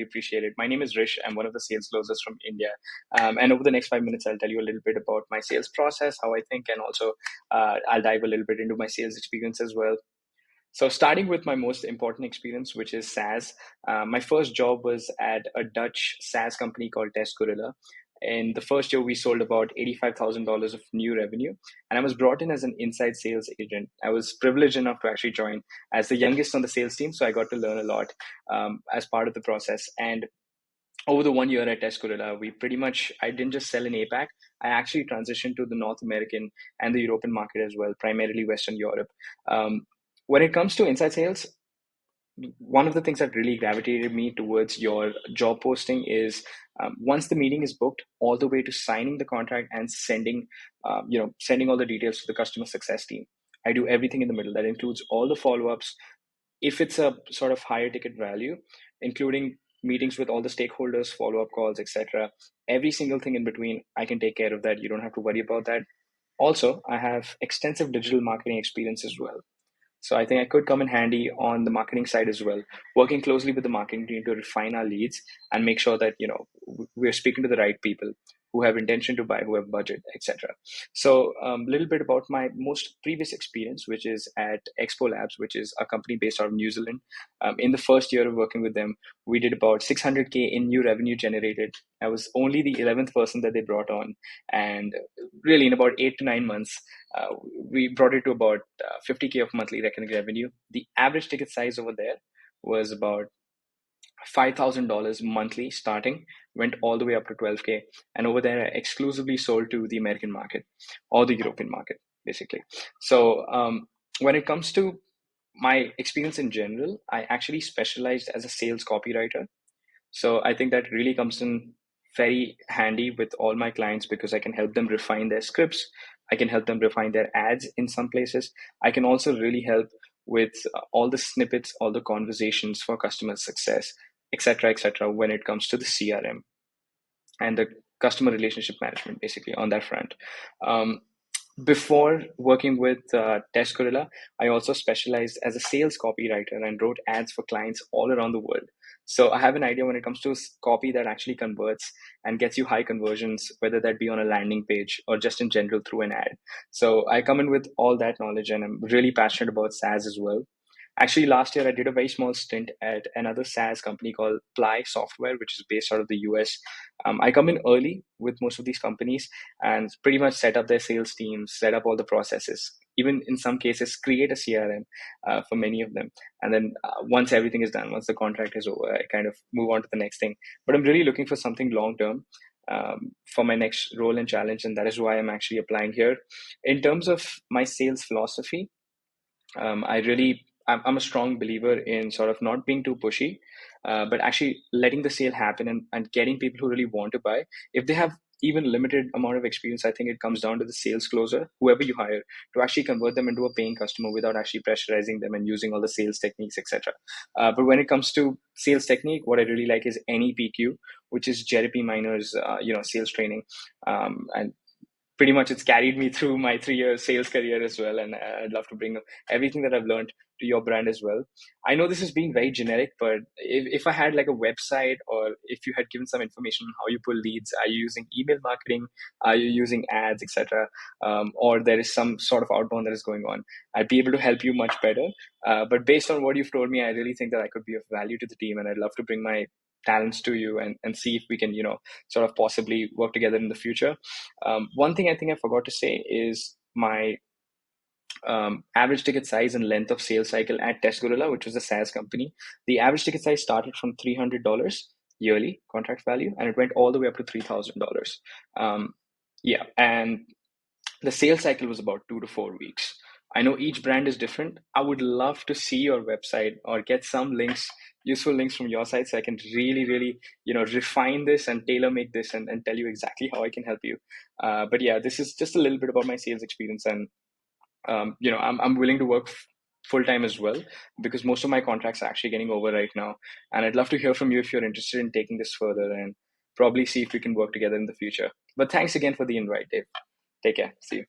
appreciate it. My name is Rish. I'm one of the sales closers from India. And over the next 5 minutes, I'll tell you a little bit about my sales process, how I think, and also I'll dive a little bit into my sales experience as well. So, starting with my most important experience, which is SaaS, my first job was at a Dutch SaaS company called Test Gorilla. In the first year, we sold about $85,000 of new revenue, and I was brought in as an inside sales agent. I was privileged enough to actually join as the youngest on the sales team, so I got to learn a lot as part of the process. And over the 1 year at Test Gorilla, I didn't just sell in APAC, I actually transitioned to the North American and the European market as well, primarily Western Europe. Um, when it comes to inside sales, one of the things that really gravitated me towards your job posting is once the meeting is booked, all the way to signing the contract and sending all the details to the customer success team. I do everything in the middle. That includes all the follow-ups. If it's a sort of higher ticket value, including meetings with all the stakeholders, follow-up calls, etc. Every single thing in between, I can take care of that. You don't have to worry about that. Also, I have extensive digital marketing experience as well. So I think I could come in handy on the marketing side as well, working closely with the marketing team to refine our leads and make sure that we're speaking to the right people who have intention to buy, who have budget, etc. So a little bit about my most previous experience, which is at Expo Labs, which is a company based out of New Zealand. In the first year of working with them, we did about 600K in new revenue generated. I was only the 11th person that they brought on, and really in about 8 to 9 months we brought it to about 50K of monthly recurring revenue. The average ticket size over there was about $5,000 monthly starting, went all the way up to 12K. And over there, I exclusively sold to the American market or the European market, basically. So when it comes to my experience in general, I actually specialized as a sales copywriter. So I think that really comes in very handy with all my clients because I can help them refine their scripts. I can help them refine their ads in some places. I can also really help with all the snippets, all the conversations for customer success, etc., when it comes to the CRM and the customer relationship management, basically on that front. Um, Before working with Test Gorilla, I also specialized as a sales copywriter and wrote ads for clients all around the world. So I have an idea when it comes to copy that actually converts and gets you high conversions, whether that be on a landing page or just in general through an ad. So I come in with all that knowledge, and I'm really passionate about SaaS as well. Actually, last year I did a very small stint at another SaaS company called Ply Software, which is based out of the US. I come in early with most of these companies and pretty much set up their sales teams, set up all the processes, even in some cases, create a CRM for many of them. And then once everything is done, once the contract is over, I kind of move on to the next thing. But I'm really looking for something long term. For my next role and challenge, and that is why I'm actually applying here. In terms of my sales philosophy, I'm a strong believer in sort of not being too pushy, but actually letting the sale happen and getting people who really want to buy. If they have even limited amount of experience, I think it comes down to the sales closer, whoever you hire, to actually convert them into a paying customer without actually pressurizing them and using all the sales techniques, etc. But when it comes to sales technique, what I really like is NEPQ, which is Jeremy Miner's sales training, and pretty much it's carried me through my 3 year sales career as well. And I'd love to bring everything that I've learned to your brand as well. I know this is being very generic, but if I had like a website, or if you had given some information on how you pull leads, are you using email marketing? Are you using ads, etc.? Or there is some sort of outbound that is going on, I'd be able to help you much better. But based on what you've told me, I really think that I could be of value to the team, and I'd love to bring my talents to you and see if we can, sort of possibly work together in the future. One thing I think I forgot to say is my average ticket size and length of sales cycle at Test Gorilla, which was a SaaS company. The average ticket size started from $300 yearly contract value, and it went all the way up to $3,000. Yeah, and the sales cycle was about 2 to 4 weeks. I know each brand is different. I would love to see your website or get some links, useful links from your site, so I can really, really, refine this and tailor make this and tell you exactly how I can help you. But yeah, this is just a little bit about my sales experience, and I'm willing to work full time as well, because most of my contracts are actually getting over right now, and I'd love to hear from you if you're interested in taking this further and probably see if we can work together in the future. But thanks again for the invite, Dave. Take care. See you.